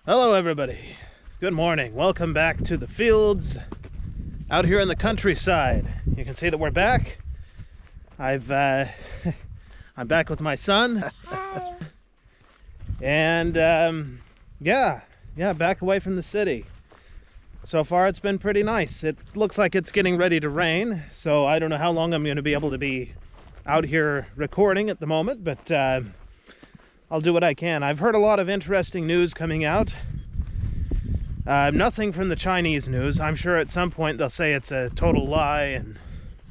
Hello everybody, good morning. Welcome back to the fields out here in the countryside. You can see that we're back. I'm back with my son. And yeah, back away from the city. So far it's been pretty nice. It looks like it's getting ready to rain, so I don't know how long I'm going to be able to be out here recording at the moment, but I'll do what I can. I've heard a lot of interesting news coming out. Nothing from the Chinese news. I'm sure at some point they'll say it's a total lie and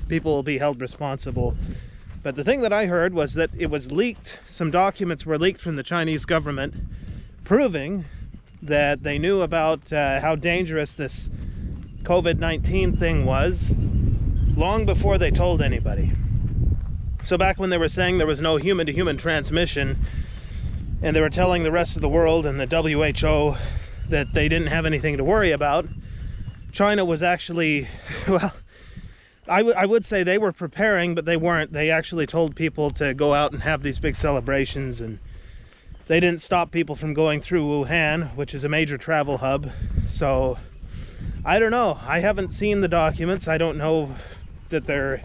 people will be held responsible. But the thing that I heard was that it was leaked, some documents were leaked from the Chinese government proving that they knew about how dangerous this COVID-19 thing was long before they told anybody. So back when they were saying there was no human-to-human transmission, and they were telling the rest of the world and the WHO that they didn't have anything to worry about, China was actually, well, I would say they were preparing, but they weren't. They actually told people to go out and have these big celebrations, and they didn't stop people from going through Wuhan, which is a major travel hub. So I don't know. I haven't seen the documents. I don't know that they're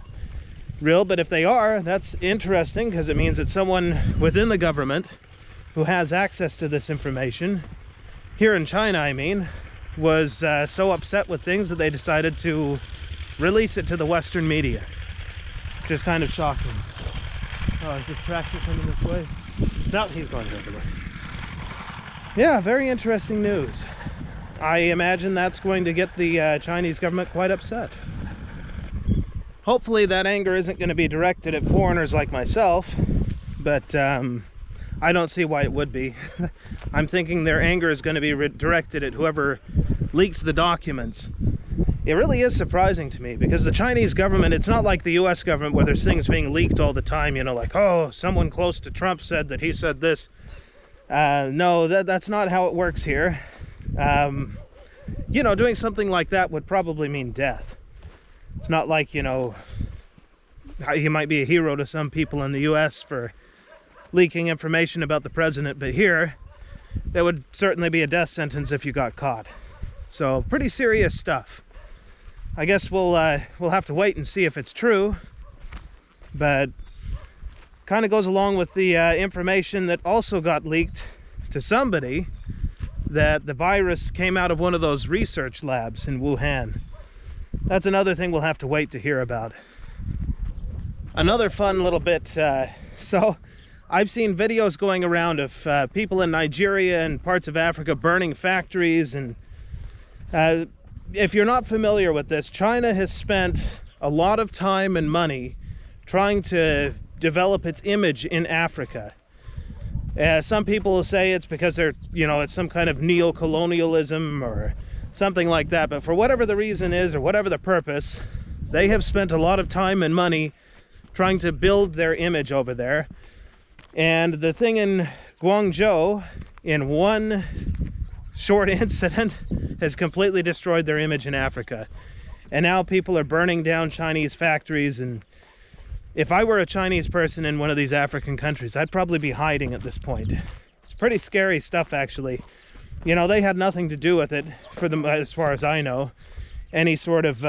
real, but if they are, that's interesting because it means that someone within the government who has access to this information, here in China I mean, was so upset with things that they decided to release it to the Western media, which is kind of shocking. Oh, is this tractor coming this way? No, he's going the other way. Yeah, very interesting news. I imagine that's going to get the Chinese government quite upset. Hopefully that anger isn't going to be directed at foreigners like myself, but I don't see why it would be. I'm thinking their anger is going to be directed at whoever leaked the documents. It really is surprising to me because the Chinese government, it's not like the US government where there's things being leaked all the time, you know, like, oh, someone close to Trump said that he said this. No, that's not how it works here. You know, doing something like that would probably mean death. It's not like, you know, you might be a hero to some people in the US for leaking information about the president, but here there would certainly be a death sentence if you got caught. So pretty serious stuff. I guess we'll have to wait and see if it's true, but kind of goes along with the information that also got leaked to somebody, that the virus came out of one of those research labs in Wuhan. That's another thing we'll have to wait to hear about. Another fun little bit, so I've seen videos going around of people in Nigeria and parts of Africa burning factories, and if you're not familiar with this, China has spent a lot of time and money trying to develop its image in Africa. Some people will say it's because they're, you know, it's some kind of neo-colonialism or something like that, but for whatever the reason is or whatever the purpose, they have spent a lot of time and money trying to build their image over there. And the thing in Guangzhou, in one short incident, has completely destroyed their image in Africa. And now people are burning down Chinese factories, and if I were a Chinese person in one of these African countries, I'd probably be hiding at this point. It's pretty scary stuff, actually. You know, they had nothing to do with it, for them, as far as I know, any sort of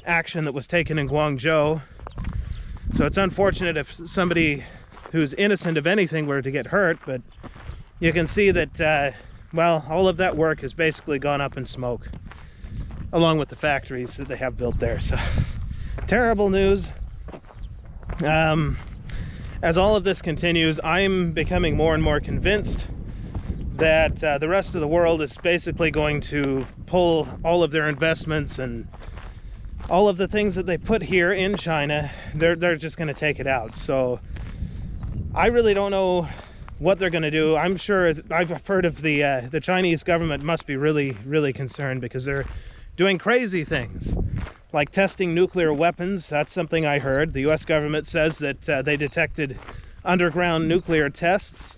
action that was taken in Guangzhou. So it's unfortunate if somebody who's innocent of anything were to get hurt, but you can see that, well, all of that work has basically gone up in smoke, along with the factories that they have built there. So, terrible news. As all of this continues, I'm becoming more and more convinced that the rest of the world is basically going to pull all of their investments and all of the things that they put here in China. They're just going to take it out. So I really don't know what they're going to do. I'm sure, I've heard of the Chinese government must be really concerned because they're doing crazy things like testing nuclear weapons. That's something I heard. The US government says that they detected underground nuclear tests.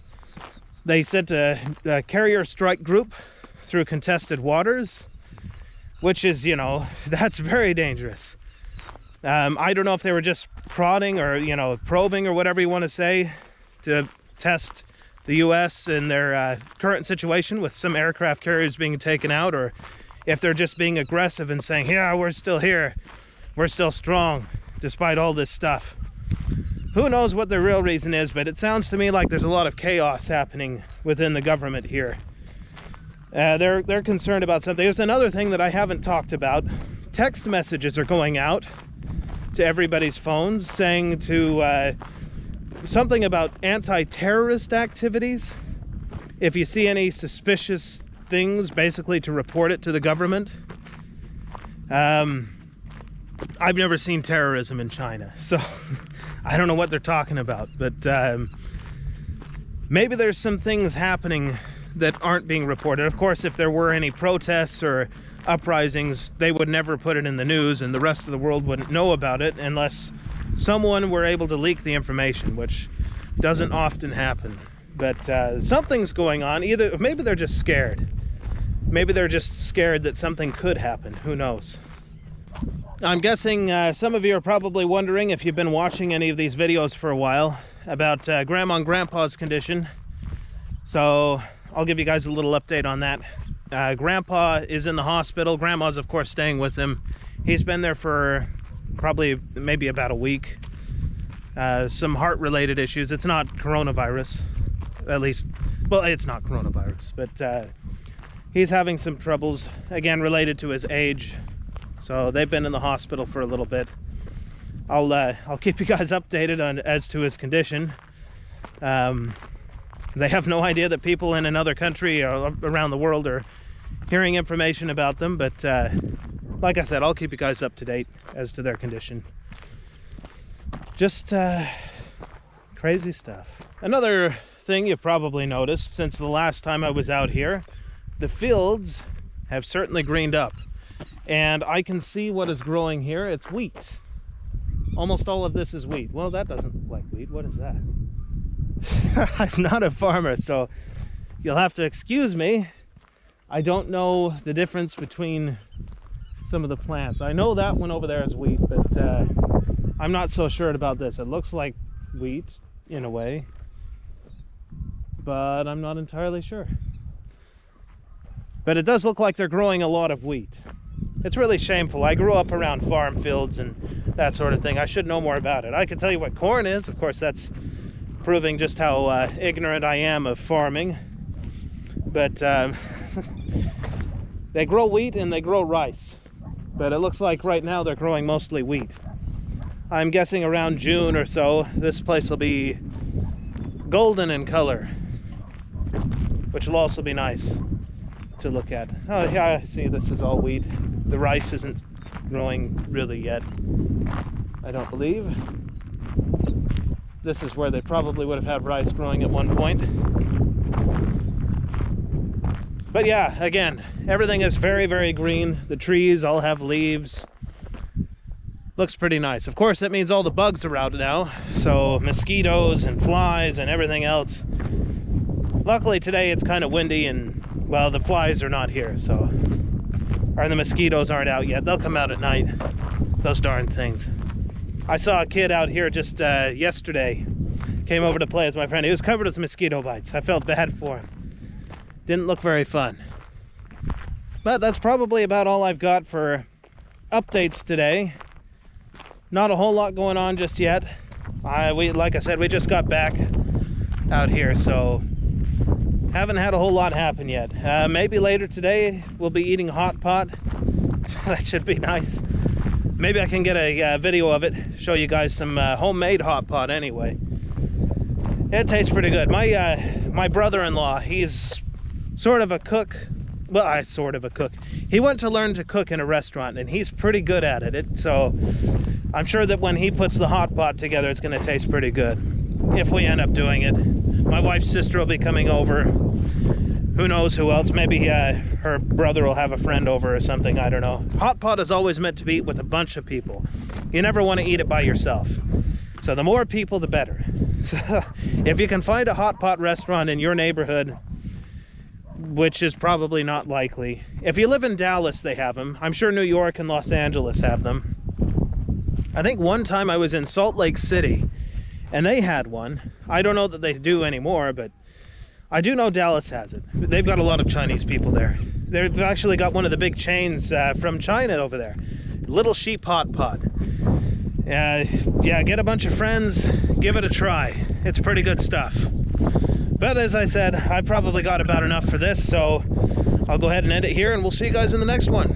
They sent a carrier strike group through contested waters, which is, you know, that's very dangerous. I don't know if they were just prodding or, you know, probing or whatever you want to say to test the US in their current situation with some aircraft carriers being taken out, or if they're just being aggressive and saying, yeah, we're still here, we're still strong despite all this stuff. Who knows what the real reason is, but it sounds to me like there's a lot of chaos happening within the government here. They're concerned about something. There's another thing that I haven't talked about. Text messages are going out to everybody's phones saying to something about anti-terrorist activities. If you see any suspicious things, basically to report it to the government. I've never seen terrorism in China, so I don't know what they're talking about, but maybe there's some things happening that aren't being reported. Of course, if there were any protests or uprisings, they would never put it in the news, and the rest of the world wouldn't know about it unless someone were able to leak the information, which doesn't often happen. But something's going on. Either maybe they're just scared. Maybe they're just scared that something could happen. Who knows? I'm guessing some of you are probably wondering, if you've been watching any of these videos for a while, about Grandma and Grandpa's condition. So I'll give you guys a little update on that. Grandpa is in the hospital. Grandma's, of course, staying with him. He's been there for probably maybe about a week. Some heart-related issues. It's not coronavirus, at least. Well, it's not coronavirus, but he's having some troubles, again, related to his age. So they've been in the hospital for a little bit. I'll keep you guys updated on as to his condition. They have no idea that people in another country or around the world are hearing information about them, but like I said, I'll keep you guys up to date as to their condition. Just crazy stuff. Another thing you've probably noticed since the last time I was out here, the fields have certainly greened up, and I can see what is growing here. It's wheat. Almost all of this is wheat. Well, that doesn't look like wheat. What is that? I'm not a farmer, so you'll have to excuse me. I don't know the difference between some of the plants. I know that one over there is wheat, but I'm not so sure about this. It looks like wheat in a way, but I'm not entirely sure. But it does look like they're growing a lot of wheat. It's really shameful. I grew up around farm fields and that sort of thing. I should know more about it. I can tell you what corn is. Of course, that's proving just how ignorant I am of farming. But they grow wheat and they grow rice. But it looks like right now they're growing mostly wheat. I'm guessing around June or so, this place will be golden in color, which will also be nice to look at. Oh yeah, I see this is all wheat. The rice isn't growing really yet, I don't believe. This is where they probably would have had rice growing at one point. But yeah, again, everything is very, very green. The trees all have leaves. Looks pretty nice. Of course, that means all the bugs are out now. So mosquitoes and flies and everything else. Luckily today it's kind of windy and, well, the flies are not here, so. Or the mosquitoes aren't out yet. They'll come out at night. Those darn things. I saw a kid out here just yesterday. Came over to play with my friend. He was covered with mosquito bites. I felt bad for him. Didn't look very fun. But that's probably about all I've got for updates today. Not a whole lot going on just yet. Like I said, we just got back out here, so haven't had a whole lot happen yet. Maybe later today we'll be eating hot pot. That should be nice. Maybe I can get a video of it, show you guys some homemade hot pot anyway. It tastes pretty good. My brother-in-law, he's sort of a cook. Well, sort of a cook. He went to learn to cook in a restaurant, and he's pretty good at it. So I'm sure that when he puts the hot pot together, it's going to taste pretty good, if we end up doing it. My wife's sister will be coming over. Who knows who else? Maybe her brother will have a friend over or something. I don't know. Hot pot is always meant to be eaten with a bunch of people. You never want to eat it by yourself. So the more people, the better. If you can find a hot pot restaurant in your neighborhood, which is probably not likely. If you live in Dallas, they have them. I'm sure New York and Los Angeles have them. I think one time I was in Salt Lake City and they had one. I don't know that they do anymore, but I do know Dallas has it. They've got a lot of Chinese people there. They've actually got one of the big chains from China over there. Little Sheep Hot Pot. Yeah, get a bunch of friends, give it a try. It's pretty good stuff. But as I said, I probably got about enough for this, so I'll go ahead and end it here, and we'll see you guys in the next one.